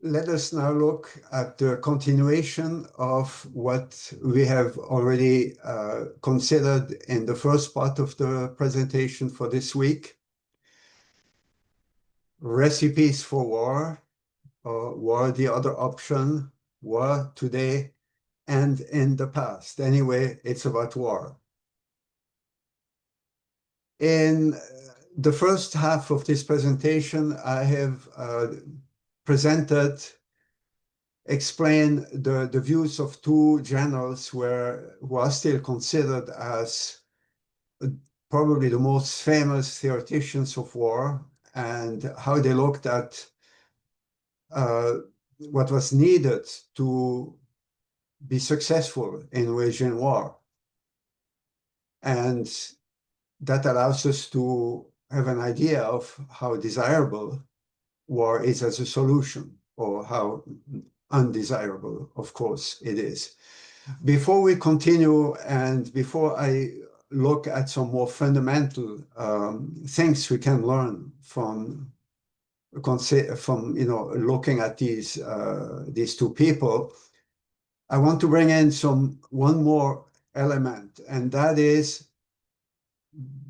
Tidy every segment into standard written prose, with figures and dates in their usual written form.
let us now look at the continuation of what we have already considered in the first part of the presentation for this week. Recipes for war, or war the other option, war today and in the past. Anyway, it's about war. In the first half of this presentation, I have explained the views of two generals who are still considered as probably the most famous theoreticians of war, and how they looked at what was needed to be successful in waging war. And that allows us to have an idea of how desirable war is as a solution, or how undesirable, of course, it is. Before we continue, and before I look at some more fundamental things we can learn from looking at these two people, I want to bring in one more element, and that is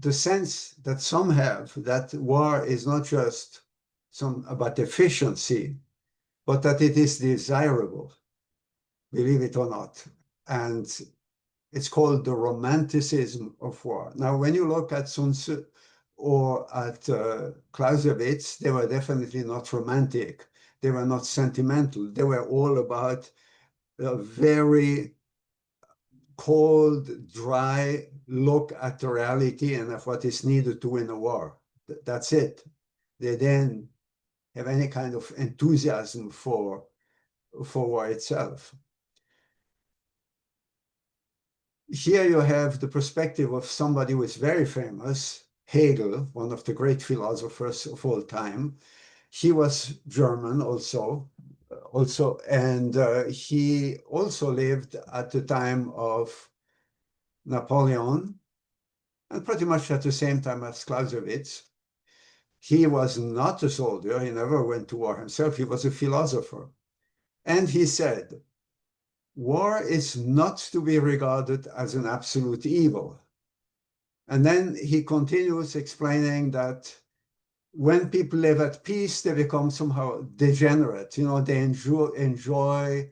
the sense that some have that war is not just about efficiency, but that it is desirable, believe it or not. And it's called the romanticism of war. Now, when you look at Sun Tzu or at Clausewitz, they were definitely not romantic. They were not sentimental. They were all about a very cold, dry look at the reality and of what is needed to win a war. That's it. They didn't have any kind of enthusiasm for war itself. Here you have the perspective of somebody who is very famous, Hegel, one of the great philosophers of all time. He was German also, and he also lived at the time of Napoleon, and pretty much at the same time as Clausewitz. He was not a soldier. He never went to war himself. He was a philosopher. And he said, war is not to be regarded as an absolute evil. And then he continues explaining that when people live at peace, they become somehow degenerate. They enjoy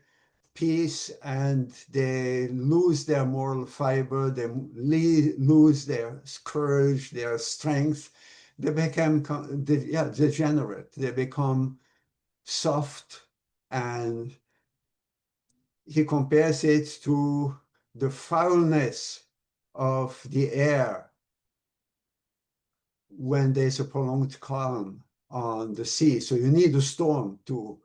peace, and they lose their moral fiber, they lose their courage, their strength. They become degenerate. They become soft, and he compares it to the foulness of the air when there's a prolonged calm on the sea. So you need a storm to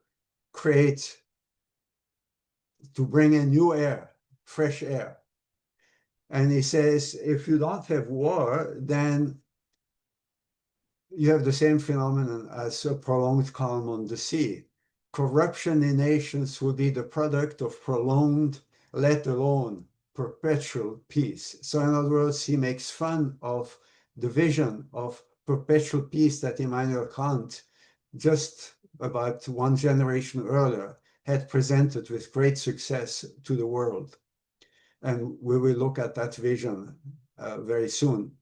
bring in new air, fresh air. And he says, if you don't have war, then you have the same phenomenon as a prolonged calm on the sea. Corruption in nations will be the product of prolonged, let alone perpetual peace. So in other words, he makes fun of the vision of perpetual peace that Immanuel Kant, just about one generation earlier, had presented with great success to the world. And we will look at that vision very soon.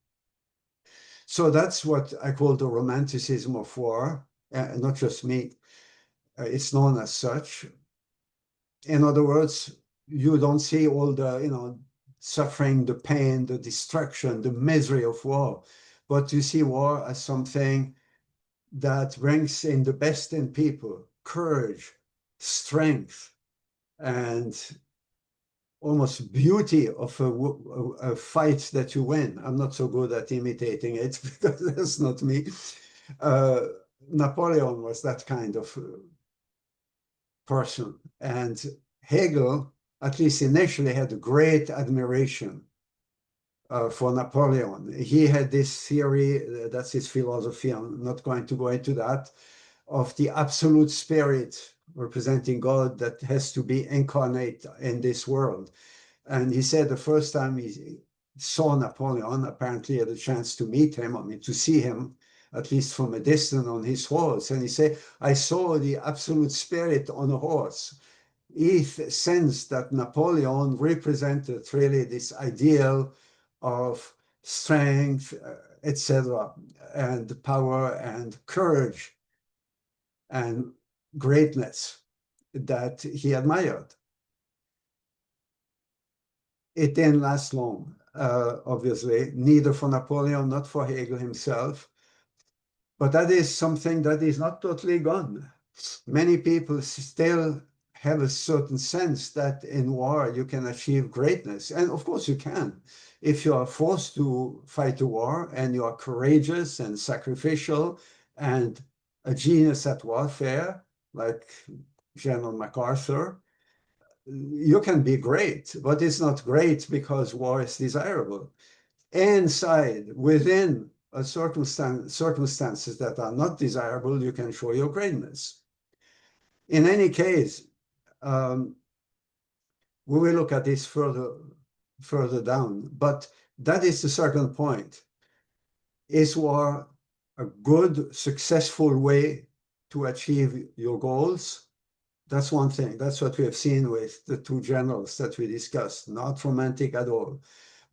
So that's what I call the romanticism of war, not just me. It's known as such. In other words, you don't see all the, suffering, the pain, the destruction, the misery of war, but you see war as something that brings in the best in people, courage, strength, and almost beauty of a fight that you win. I'm not so good at imitating it because that's not me. Napoleon was that kind of person. And Hegel, at least initially, had a great admiration for Napoleon. He had this theory, that's his philosophy, I'm not going to go into that, of the absolute spirit representing God that has to be incarnate in this world. And he said the first time he saw Napoleon, apparently had a chance to meet him, to see him at least from a distance, on his horse. And he said, I saw the absolute spirit on a horse. He sensed that Napoleon represented really this ideal of strength, etc., and power and courage and greatness that he admired. It didn't last long, obviously, neither for Napoleon, not for Hegel himself. But that is something that is not totally gone. Many people still have a certain sense that in war you can achieve greatness. And of course you can. If you are forced to fight a war and you are courageous and sacrificial and a genius at warfare, like General MacArthur, you can be great, but it's not great because war is desirable. Inside, within a circumstances that are not desirable, you can show your greatness. In any case, we will look at this further down, but that is the second point. Is war a good, successful way to achieve your goals? That's one thing. That's what we have seen with the two generals that we discussed, not romantic at all.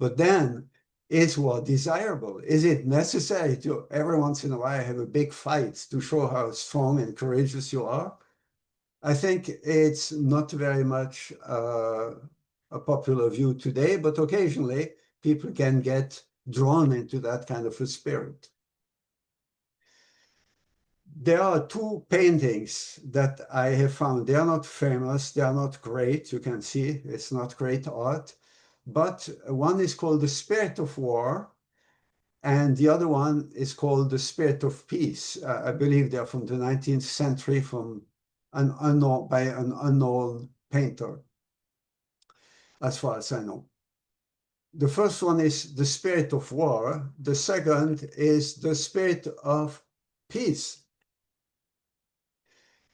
But then, is war desirable? Is it necessary to every once in a while have a big fight to show how strong and courageous you are? I think it's not very much a popular view today, but occasionally people can get drawn into that kind of a spirit. There are two paintings that I have found. They are not famous, they are not great. You can see it's not great art, but one is called The Spirit of War, and the other one is called The Spirit of Peace. I believe they're from the 19th century, from by an unknown painter, as far as I know. The first one is The Spirit of War. The second is The Spirit of Peace.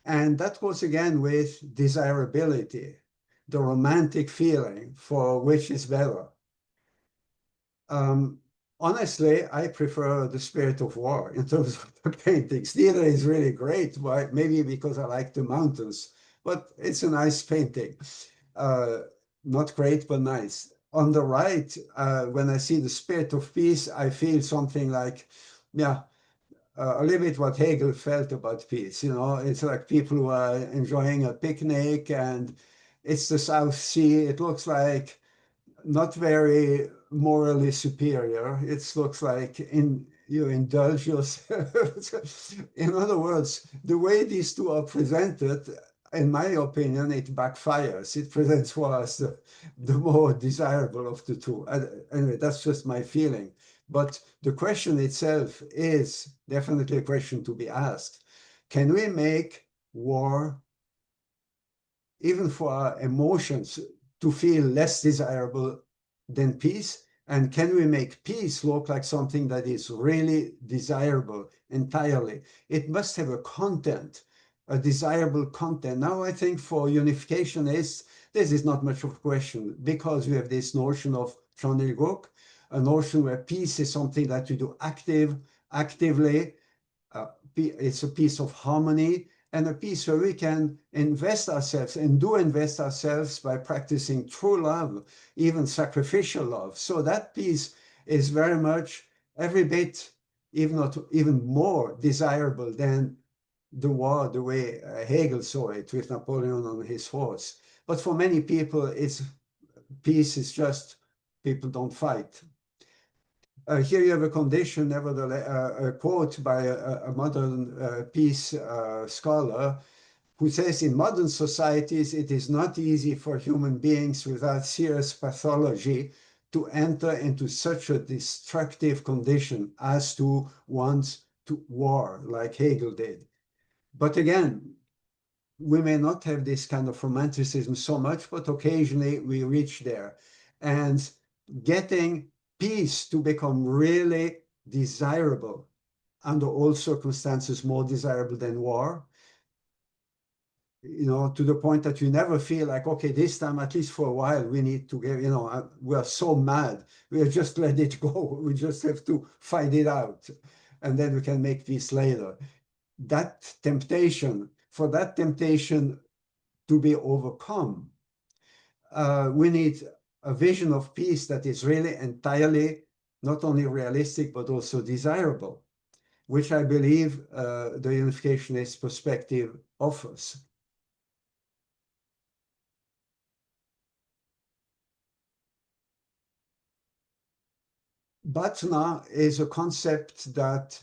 And that goes again with desirability, the romantic feeling for which is better. Honestly, I prefer The Spirit of War in terms of the paintings. Neither is really great, maybe because I like the mountains, but it's a nice painting. Not great, but nice. On the right, when I see The Spirit of Peace, I feel something like, yeah, a little bit what Hegel felt about peace. You know, it's like people who are enjoying a picnic and it's the South Sea. It looks like not very morally superior. It looks like you indulge yourself. In other words, the way these two are presented, in my opinion, it backfires. It presents for us the more desirable of the two. Anyway, that's just my feeling. But the question itself is definitely a question to be asked. Can we make war, even for our emotions, to feel less desirable than peace? And can we make peace look like something that is really desirable entirely? It must have a content, a desirable content. Now, I think for unificationists, this is not much of a question because we have this notion of Jean Ilgoc, a notion where peace is something that you do actively. It's a piece of harmony and a piece where we can invest ourselves and do invest ourselves by practicing true love, even sacrificial love. So that piece is very much every bit, even more desirable than the war, the way Hegel saw it with Napoleon on his horse. But for many people, peace is just people don't fight. Here you have a condition, nevertheless, a quote by a modern peace scholar who says, in modern societies, it is not easy for human beings without serious pathology to enter into such a destructive condition as to want to war, like Hegel did. But again, we may not have this kind of romanticism so much, but occasionally we reach there. And getting peace to become really desirable under all circumstances, more desirable than war, you know, to the point that you never feel like, okay, this time, at least for a while, we need to get, you know, we're so mad, we'll just let it go. We just have to fight it out. and then we can make peace later. That temptation, for that temptation to be overcome, we need a vision of peace that is really entirely not only realistic, but also desirable, which I believe the unificationist perspective offers. Bhatna is a concept that,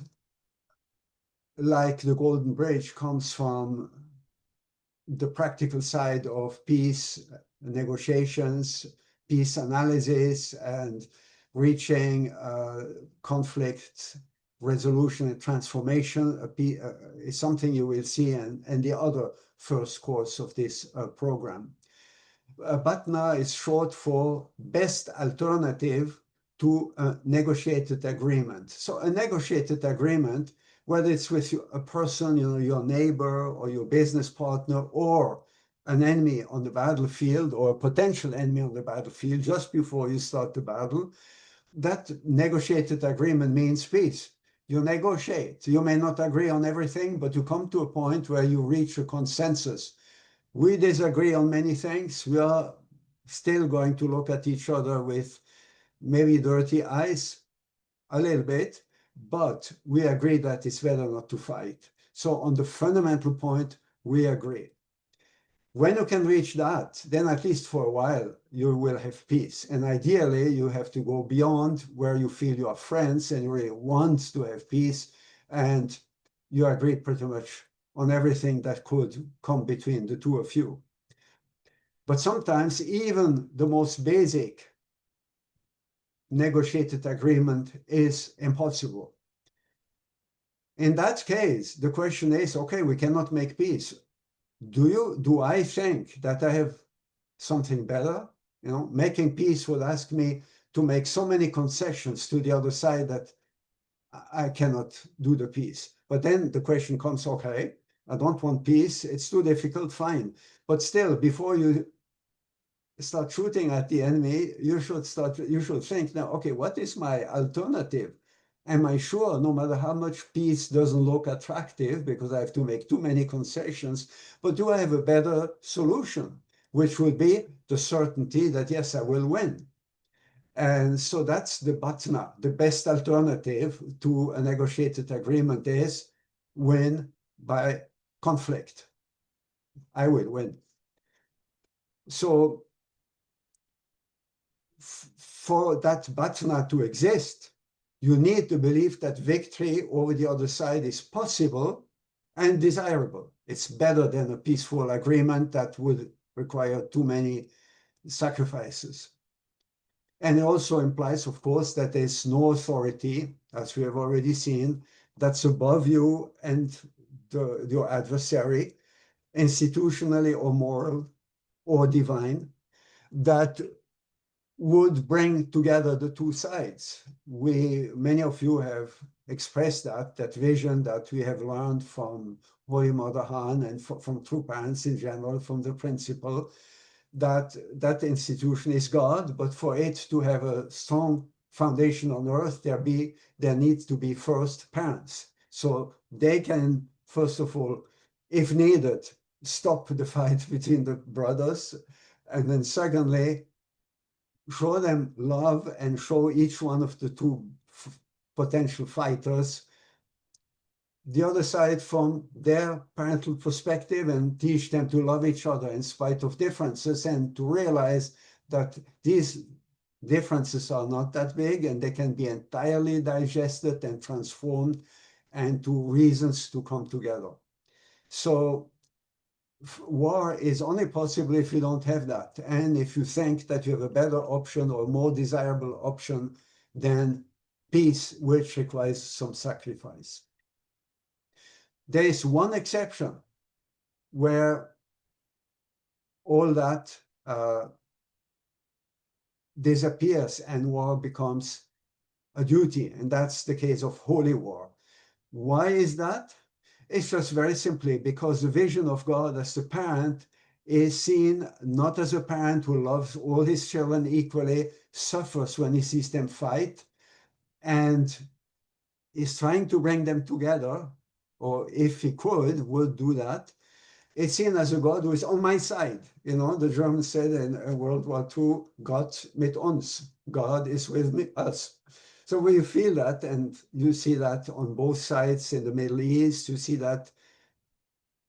like the Golden Bridge, comes from the practical side of peace negotiations, peace analysis, and reaching conflict resolution and transformation is something you will see in the other first course of this program. BATNA is short for Best Alternative to a Negotiated Agreement. So a negotiated agreement, whether it's with a person, your neighbor or your business partner, or an enemy on the battlefield or a potential enemy on the battlefield just before you start the battle, that negotiated agreement means peace. You negotiate. You may not agree on everything, but you come to a point where you reach a consensus. We disagree on many things. We are still going to look at each other with maybe dirty eyes, a little bit, but we agree that it's better not to fight. So on the fundamental point, we agree. When you can reach that, then at least for a while, you will have peace. And ideally, you have to go beyond where you feel you are friends and you really want to have peace, and you agree pretty much on everything that could come between the two of you. But sometimes even the most basic negotiated agreement is impossible. In that case, the question is, okay, we cannot make peace. Do I think that I have something better? Making peace would ask me to make so many concessions to the other side that I cannot do the peace. But then the question comes, okay, I don't want peace. It's too difficult, fine. But still, before you start shooting at the enemy, you should think now, okay, what is my alternative? Am I sure, no matter how much peace doesn't look attractive because I have to make too many concessions, but do I have a better solution, which would be the certainty that, yes, I will win. And so that's the BATNA. The best alternative to a negotiated agreement is win by conflict. I will win. So for that BATNA to exist, you need to believe that victory over the other side is possible and desirable. It's better than a peaceful agreement that would require too many sacrifices. And it also implies, of course, that there's no authority, as we have already seen, that's above you and your adversary, institutionally or moral or divine, that would bring together the two sides. Many of you have expressed that vision that we have learned from Holy Mother Han and from True Parents in general, from the principle that that institution is God, but for it to have a strong foundation on earth, there needs to be first parents. So they can, first of all, if needed, stop the fight between the brothers. And then secondly, show them love and show each one of the two potential fighters the other side from their parental perspective and teach them to love each other in spite of differences and to realize that these differences are not that big and they can be entirely digested and transformed into reasons to come together. So war is only possible if you don't have that. And if you think that you have a better option or more desirable option than peace, which requires some sacrifice. There is one exception where all that disappears and war becomes a duty, and that's the case of holy war. Why is that? It's just very simply because the vision of God as the parent is seen not as a parent who loves all his children equally, suffers when he sees them fight, and is trying to bring them together, or if he could, would do that. It's seen as a God who is on my side. You know, the Germans said in World War II, Gott mit uns. God is with me, us. So we feel that, and you see that on both sides in the Middle East. You see that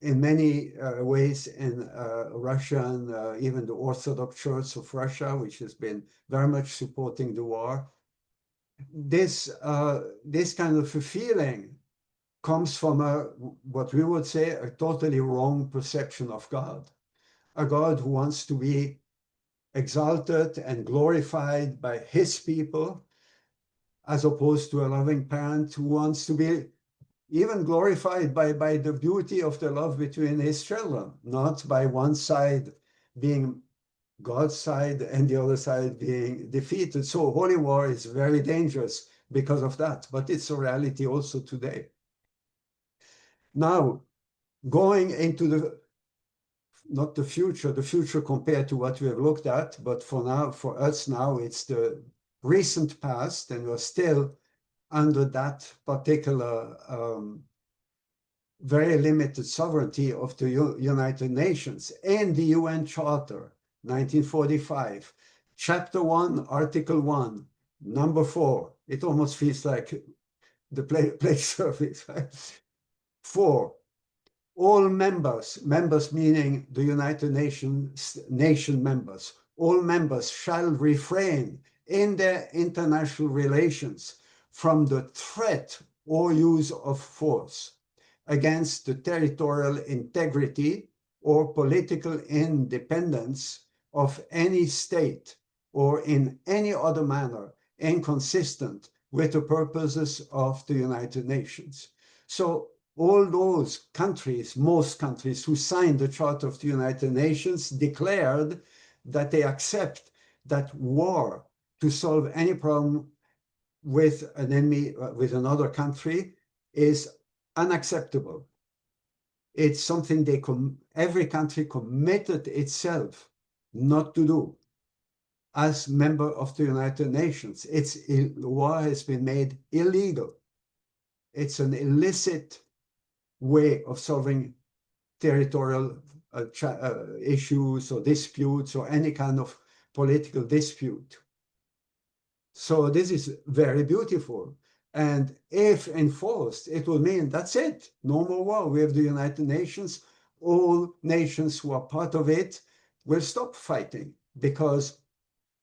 in many ways in Russia and even the Orthodox Church of Russia, which has been very much supporting the war. This kind of a feeling comes from what we would say a totally wrong perception of God, a God who wants to be exalted and glorified by his people, as opposed to a loving parent who wants to be even glorified by the beauty of the love between his children, not by one side being God's side and the other side being defeated. So holy war is very dangerous because of that, but it's a reality also today. Now, going into not the future compared to what we have looked at, but for us now, it's the recent past, and we're still under that particular very limited sovereignty of the United Nations and the UN Charter, 1945, Chapter 1, Article 1, number 4. It almost feels like the play service. 4. All members meaning the United Nations nation members, all members shall refrain in their international relations from the threat or use of force against the territorial integrity or political independence of any state or in any other manner inconsistent with the purposes of the United Nations. So all those countries, most countries who signed the Charter of the United Nations declared that they accept that war to solve any problem with an enemy, with another country, is unacceptable. It's something every country committed itself not to do as member of the United Nations. War has been made illegal. It's an illicit way of solving territorial issues or disputes or any kind of political dispute. So this is very beautiful. And if enforced, it will mean that's it, no more war. We have the United Nations. All nations who are part of it will stop fighting because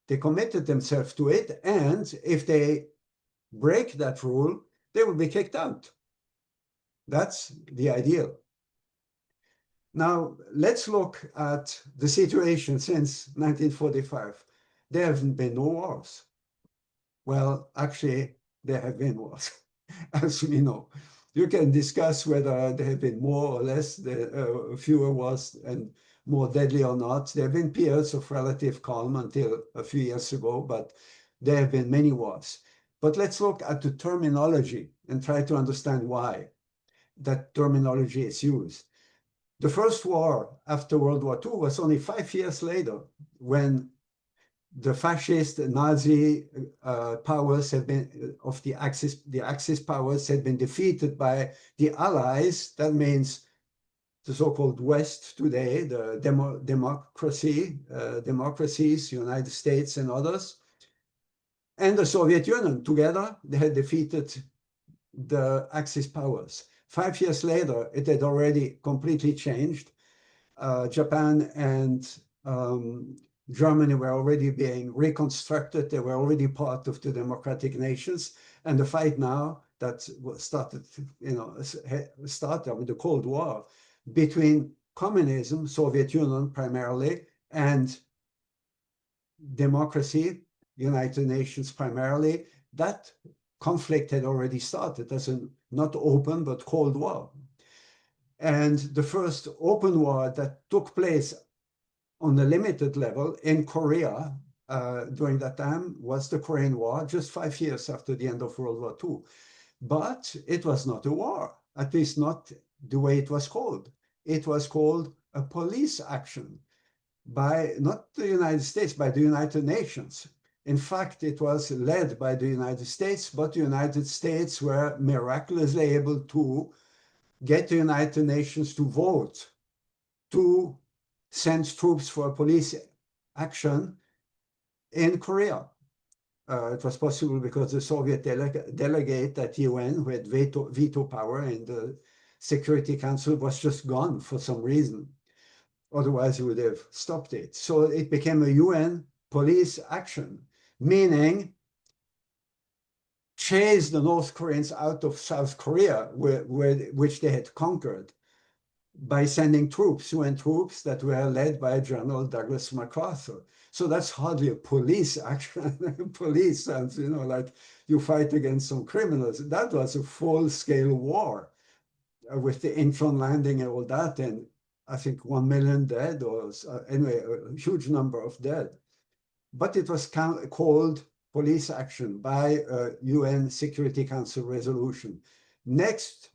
they committed themselves to it. And if they break that rule, they will be kicked out. That's the ideal. Now, let's look at the situation since 1945. There have been no wars. Well, actually, there have been wars, as we know. You can discuss whether there have been more or less, fewer wars and more deadly or not. There have been periods of relative calm until a few years ago, but there have been many wars. But let's look at the terminology and try to understand why that terminology is used. The first war after World War II was only 5 years later, when the fascist Nazi powers had been, of the Axis powers had been defeated by the Allies. That means the so-called West today, the democracies, United States and others, and the Soviet Union. Together, they had defeated the Axis powers. 5 years later, it had already completely changed. Japan and Germany were already being reconstructed. They were already part of the democratic nations. And the fight now that started, with the Cold War between communism, Soviet Union primarily, and democracy, United Nations primarily, that conflict had already started as a not open but Cold War. And the first open war that took place on a limited level in Korea during that time was the Korean War, just 5 years after the end of World War II. But it was not a war, at least not the way it was called. It was called a police action by not the United States, by the United Nations. In fact, it was led by the United States, but the United States were miraculously able to get the United Nations to vote to send troops for police action in Korea. It was possible because the Soviet delegate at UN, who had veto power in the Security Council, was just gone for some reason. Otherwise, he would have stopped it. So it became a UN police action, meaning chase the North Koreans out of South Korea, which they had conquered, by sending troops, UN troops that were led by General Douglas MacArthur. So that's hardly a police action. Police sounds, like you fight against some criminals. That was a full-scale war with the Incheon landing and all that, and I think 1 million dead, or anyway, a huge number of dead. But it was called police action by a UN Security Council resolution. Next,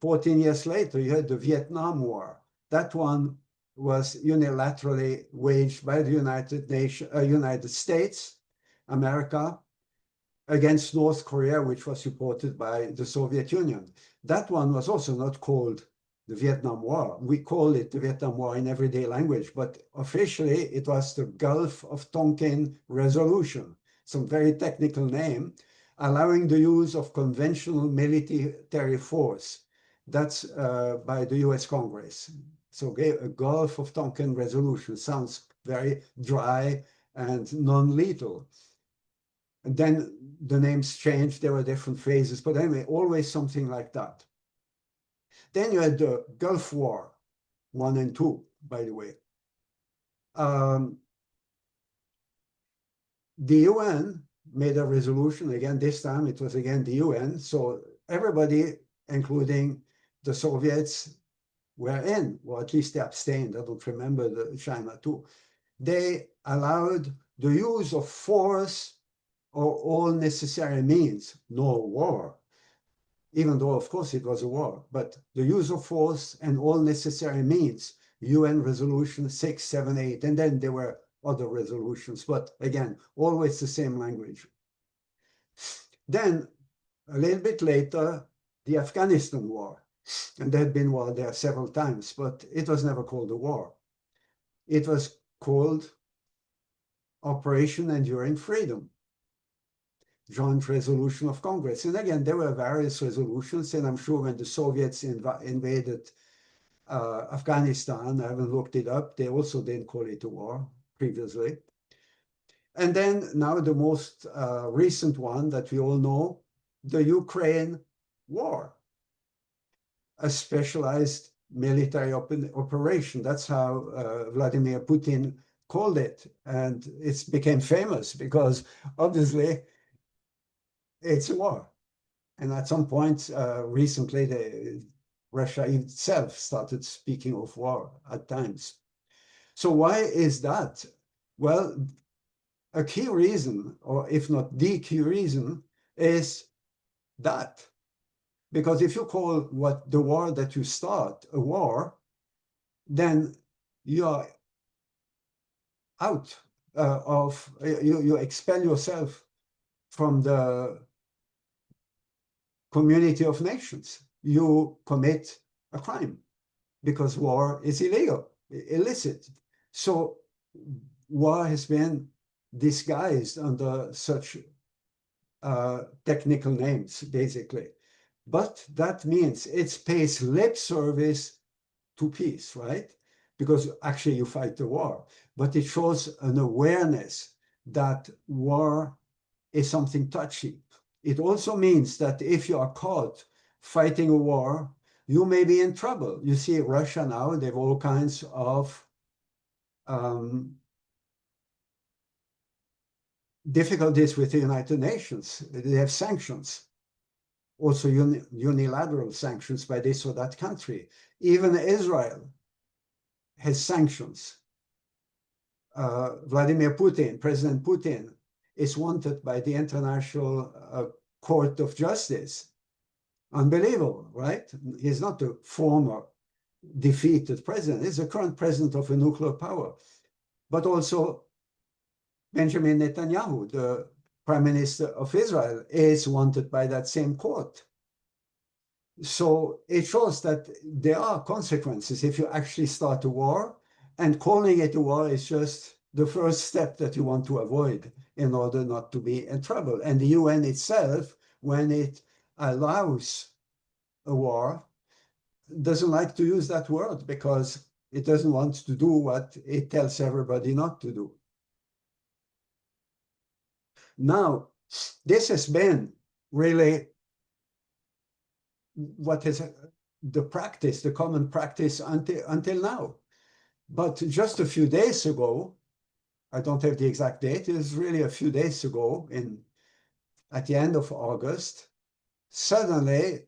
14 years later, you had the Vietnam War. That one was unilaterally waged by the United States, America, against North Korea, which was supported by the Soviet Union. That one was also not called the Vietnam War. We call it the Vietnam War in everyday language, but officially it was the Gulf of Tonkin Resolution, some very technical name, allowing the use of conventional military force. That's by the US Congress. So a Gulf of Tonkin Resolution sounds very dry and non-lethal. And then the names changed, there were different phases, but anyway, always something like that. Then you had the Gulf War, 1 and 2, by the way. The UN made a resolution, again, this time it was again the UN, so everybody, including the Soviets, were in, or at least they abstained. I don't remember the China too. They allowed the use of force or all necessary means, no war, even though, of course, it was a war, but the use of force and all necessary means, UN Resolution 678, and then there were other resolutions, but again, always the same language. Then, a little bit later, the Afghanistan War, and there had been war there several times, but it was never called a war. It was called Operation Enduring Freedom, Joint Resolution of Congress. And again, there were various resolutions, and I'm sure when the Soviets invaded Afghanistan, I haven't looked it up, they also didn't call it a war previously. And then now the most recent one that we all know, the Ukraine War, a specialized military operation. That's how Vladimir Putin called it. And it became famous because obviously it's a war. And at some point recently, Russia itself started speaking of war at times. So why is that? Well, a key reason, or if not the key reason, is that. Because if you call the war that you start a war, then you are out you expel yourself from the community of nations. You commit a crime because war is illegal, illicit. So war has been disguised under such technical names, basically. But that means it pays lip service to peace, right? Because actually you fight the war, but it shows an awareness that war is something touchy. It also means that if you are caught fighting a war, you may be in trouble. You see Russia now, they have all kinds of difficulties with the United Nations. They have sanctions, also unilateral sanctions by this or that country. Even Israel has sanctions. Vladimir Putin, President Putin, is wanted by the International Court of Justice. Unbelievable, right? He's not the former defeated president. He's the current president of a nuclear power. But also Benjamin Netanyahu, the Prime Minister of Israel, is wanted by that same court. So it shows that there are consequences if you actually start a war, and calling it a war is just the first step that you want to avoid in order not to be in trouble. And the UN itself, when it allows a war, doesn't like to use that word because it doesn't want to do what it tells everybody not to do. Now, this has been really what is the practice, the common practice until now. But just a few days ago, I don't have the exact date, it was really a few days ago, at the end of August, suddenly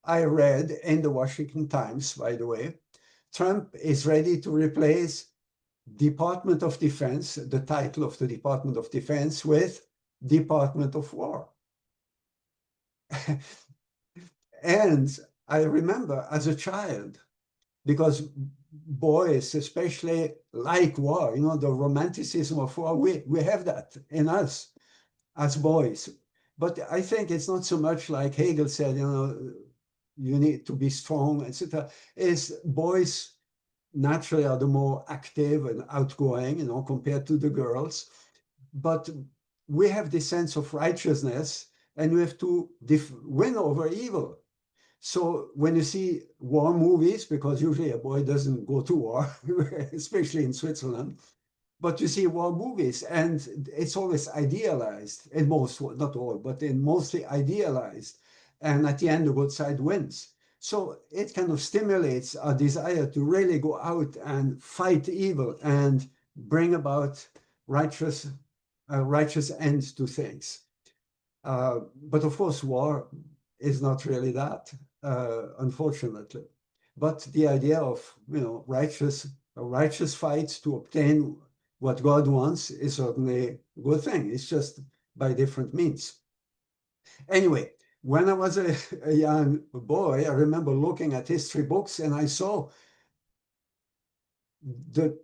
I read in the Washington Times, by the way, Trump is ready to replace Department of Defense, the title of the Department of Defense, with Department of War. And I remember as a child, because boys especially like war, you know, the romanticism of war, we have that in us as boys. But I think it's not so much like Hegel said, you know, you need to be strong, etc. Is boys naturally are the more active and outgoing, you know, compared to the girls. But we have this sense of righteousness, and we have to win over evil. So when you see war movies, because usually a boy doesn't go to war, especially in Switzerland, but you see war movies and it's always idealized, in most, not all, but in mostly idealized. And at the end, the good side wins. So it kind of stimulates a desire to really go out and fight evil and bring about righteous ends to things. But of course, war is not really that, unfortunately. But the idea of, you know, righteous fights to obtain what God wants is certainly a good thing. It's just by different means. Anyway, when I was a young boy, I remember looking at history books and I saw the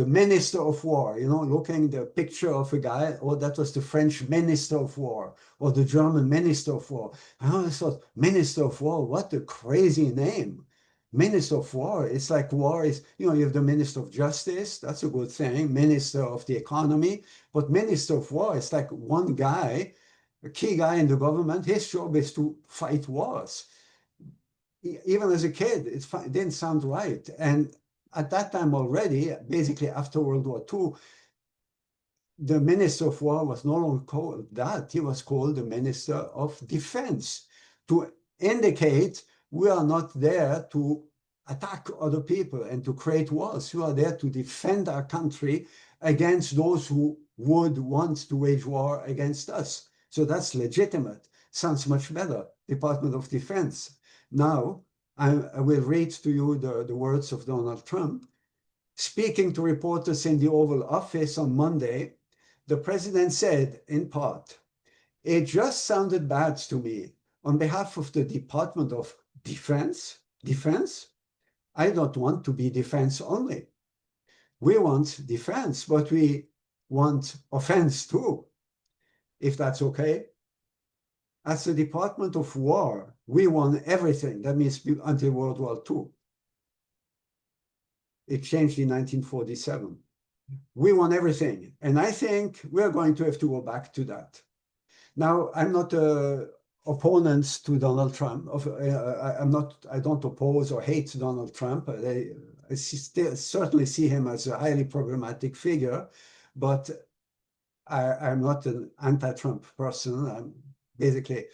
Minister of War, you know, looking the picture of a guy, oh, that was the French Minister of War or the German Minister of War. I always thought, Minister of War, what a crazy name. Minister of War, it's like war is, you know, you have the Minister of Justice, that's a good thing, Minister of the Economy, but Minister of War, it's like one guy, a key guy in the government, his job is to fight wars. Even as a kid, it didn't sound right. And at that time already, basically after World War II, the Minister of War was no longer called that. He was called the Minister of Defense to indicate we are not there to attack other people and to create wars. We are there to defend our country against those who would want to wage war against us. So that's legitimate. Sounds much better, Department of Defense. Now, I will read to you the words of Donald Trump. Speaking to reporters in the Oval Office on Monday, the president said, in part, "It just sounded bad to me. On behalf of the Department of Defense, I don't want to be defense only. We want defense, but we want offense too, if that's okay. As the Department of War, we won everything. That means until World War II. It changed in 1947. We won everything. And I think we're going to have to go back to that. Now, I'm not opponents to Donald Trump. I don't oppose or hate Donald Trump. I certainly see him as a highly problematic figure, but I'm not an anti-Trump person. I'm basically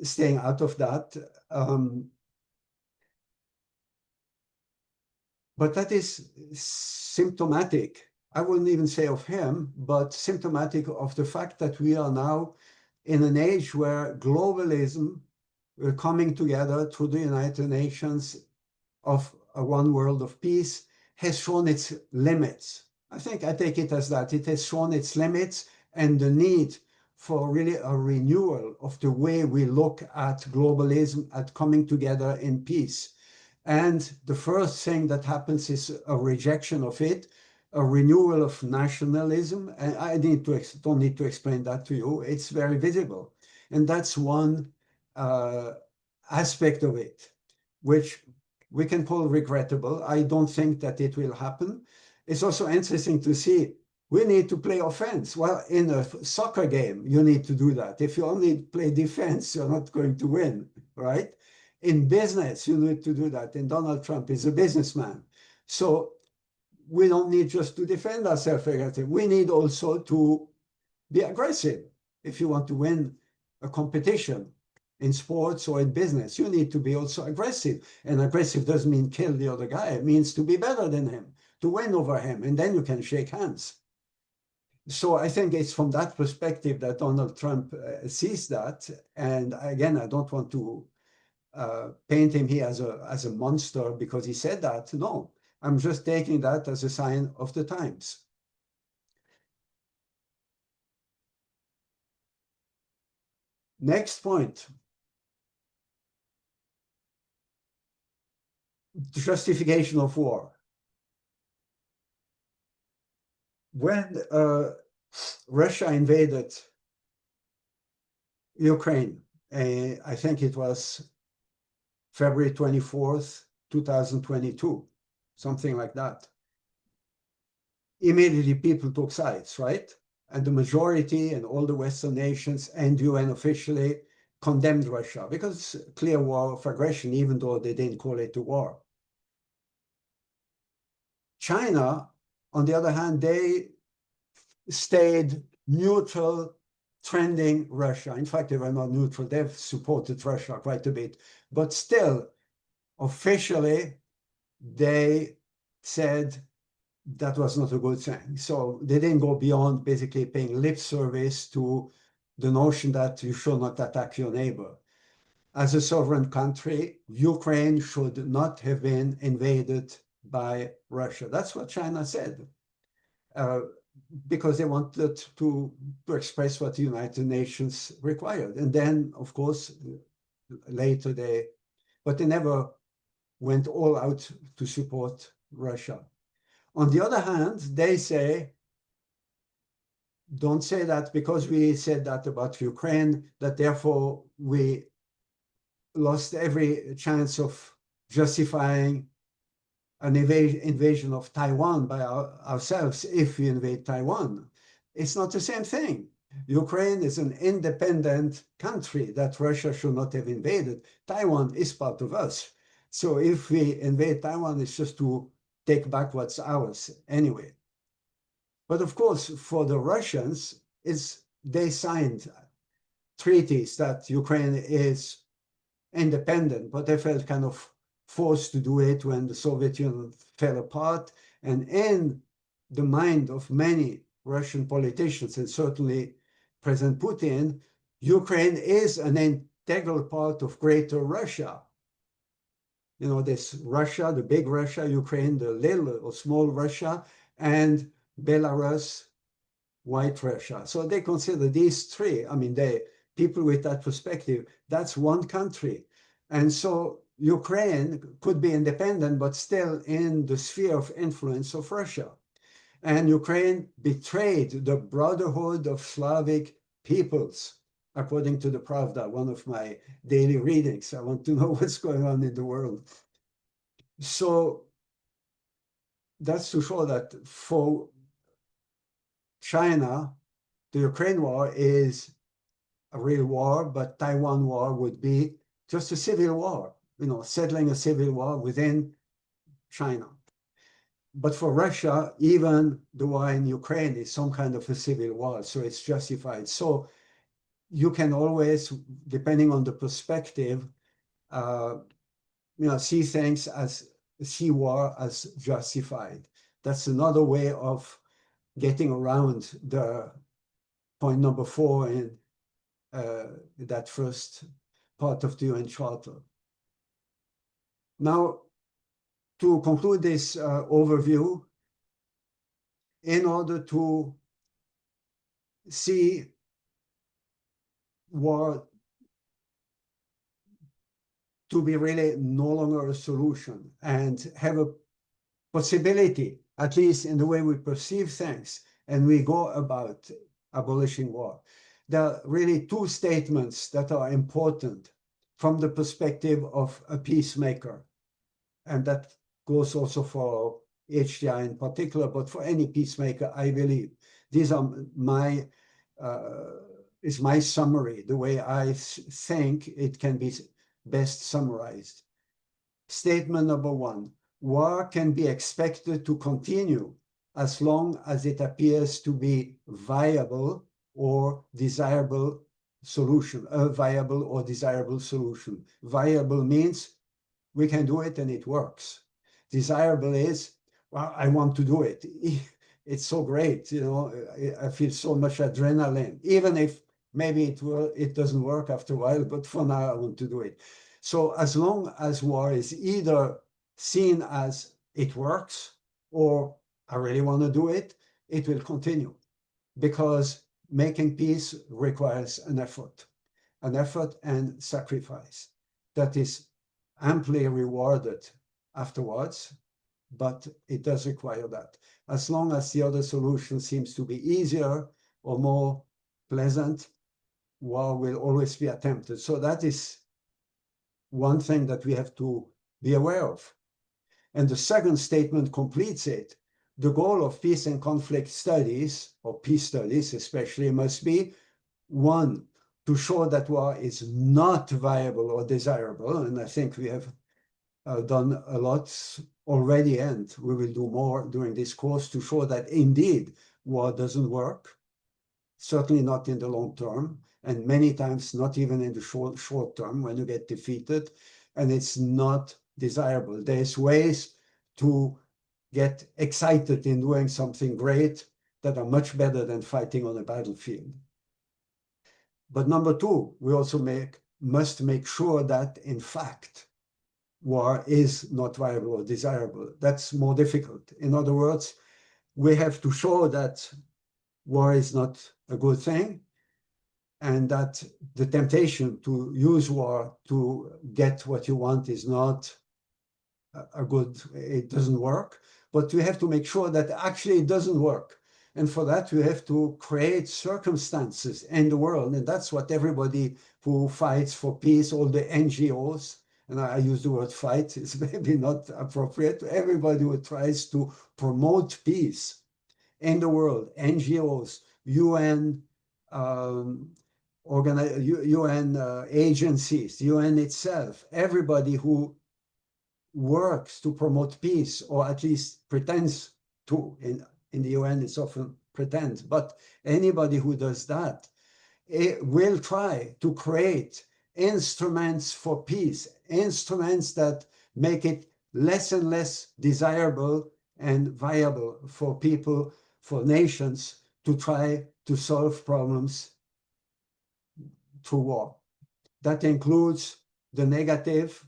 staying out of that. But that is symptomatic. I wouldn't even say of him, but symptomatic of the fact that we are now in an age where globalism, coming together through the United Nations of a one world of peace, has shown its limits. I take it as that. It has shown its limits and the need for really a renewal of the way we look at globalism, at coming together in peace. And the first thing that happens is a rejection of it a renewal of nationalism. And I don't need to explain that to you. It's very visible. And that's one aspect of it, which we can call regrettable. I don't think that it will happen. It's also interesting to see we need to play offense. Well, in a soccer game, you need to do that. If you only play defense, you're not going to win, right? In business, you need to do that. And Donald Trump is a businessman. So we don't need just to defend ourselves. We need also to be aggressive. If you want to win a competition in sports or in business, you need to be also aggressive. And aggressive doesn't mean kill the other guy. It means to be better than him, to win over him, and then you can shake hands. So I think it's from that perspective that Donald Trump sees that. And again, I don't want to paint him here as a monster because he said that. No, I'm just taking that as a sign of the times. Next point. Justification of war. When Russia invaded Ukraine, I think it was February 24th, 2022, something like that. Immediately people took sides, right? And the majority and all the Western nations and UN officially condemned Russia because it's a clear war of aggression, even though they didn't call it a war. China, on the other hand, they stayed neutral, trending Russia. In fact, they were not neutral. They've supported Russia quite a bit. But still, officially, they said that was not a good thing. So they didn't go beyond basically paying lip service to the notion that you should not attack your neighbor. As a sovereign country, Ukraine should not have been invaded by Russia. That's what China said. Because they wanted to express what the United Nations required. And then, of course, later but they never went all out to support Russia. On the other hand, they say, don't say that because we said that about Ukraine, that therefore we lost every chance of justifying an invasion of Taiwan by ourselves if we invade Taiwan. It's not the same thing. Ukraine is an independent country that Russia should not have invaded. Taiwan is part of us. So if we invade Taiwan, it's just to take back what's ours anyway. But of course, for the Russians, they signed treaties that Ukraine is independent, but they felt kind of forced to do it when the Soviet Union fell apart. And in the mind of many Russian politicians, and certainly President Putin, Ukraine is an integral part of Greater Russia. You know, this Russia, the big Russia, Ukraine, the little or small Russia, and Belarus, White Russia. So they consider these three, I mean, people with that perspective, that's one country. And so Ukraine could be independent, but still in the sphere of influence of Russia. And Ukraine betrayed the Brotherhood of Slavic Peoples, according to the Pravda, one of my daily readings. I want to know what's going on in the world. So that's to show that for China, the Ukraine war is a real war, but Taiwan war would be just a civil war, you know, settling a civil war within China. But for Russia, even the war in Ukraine is some kind of a civil war, so it's justified. So you can always, depending on the perspective, see war as justified. That's another way of getting around the point number 4 in that first part of the UN Charter. Now, to conclude this overview, in order to see war to be really no longer a solution and have a possibility at least in the way we perceive things, and we go about abolishing war. There are really two statements that are important from the perspective of a peacemaker, and that goes also for HDI in particular, but for any peacemaker, I believe. These are is my summary, the way I think it can be best summarized. Statement number one, war can be expected to continue as long as it appears to be viable or desirable solution, a viable or desirable solution. Viable means we can do it and it works. Desirable is, well, I want to do it. It's so great, you know, I feel so much adrenaline, even if maybe it doesn't work after a while, but for now I want to do it. So as long as war is either seen as it works or I really want to do it, it will continue, because making peace requires an effort and sacrifice that is amply rewarded afterwards, but it does require that. As long as the other solution seems to be easier or more pleasant, war will always be attempted. So that is one thing that we have to be aware of. And the second statement completes it. The goal of peace and conflict studies, or peace studies especially, must be, one, to show that war is not viable or desirable, and I think we have done a lot already, and we will do more during this course to show that indeed war doesn't work, certainly not in the long term, and many times not even in the short term when you get defeated, and it's not desirable. There's ways to get excited in doing something great that are much better than fighting on a battlefield. But number two, we also must make sure that, in fact, war is not viable or desirable. That's more difficult. In other words, we have to show that war is not a good thing, and that the temptation to use war to get what you want is not it doesn't work. But we have to make sure that actually it doesn't work. And for that, we have to create circumstances in the world. And that's what everybody who fights for peace, all the NGOs, and I use the word fight, it's maybe not appropriate, everybody who tries to promote peace in the world, NGOs, UN, UN agencies, UN itself, everybody who works to promote peace, or at least pretends to. In the UN, it's often pretend, but anybody who does that will try to create instruments for peace, instruments that make it less and less desirable and viable for people, for nations, to try to solve problems through war. That includes the negative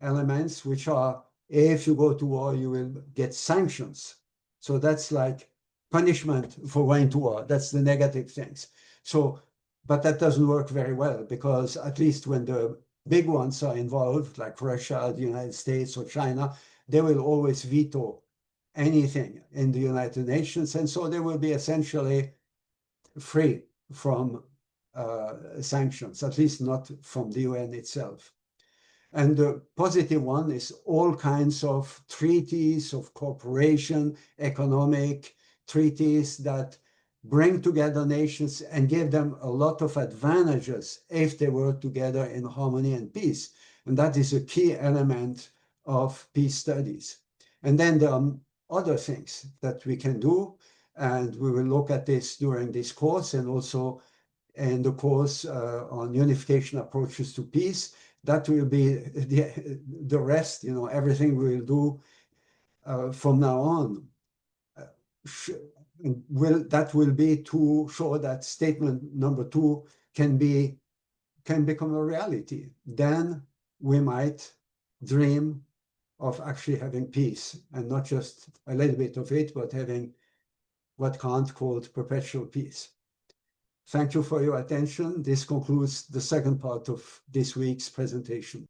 elements, which are, if you go to war, you will get sanctions. So that's like punishment for going to war. That's the negative things. So, but that doesn't work very well, because at least when the big ones are involved, like Russia, the United States, or China, they will always veto anything in the United Nations. And so they will be essentially free from sanctions, at least not from the UN itself. And the positive one is all kinds of treaties of cooperation, economic treaties that bring together nations and give them a lot of advantages if they work together in harmony and peace. And that is a key element of peace studies. And then there are other things that we can do, and we will look at this during this course, and also in the course on unification approaches to peace. That will be the rest, you know, everything we will do from now on. That will be to show that statement number two can become a reality. Then we might dream of actually having peace, and not just a little bit of it, but having what Kant called perpetual peace. Thank you for your attention. This concludes the second part of this week's presentation.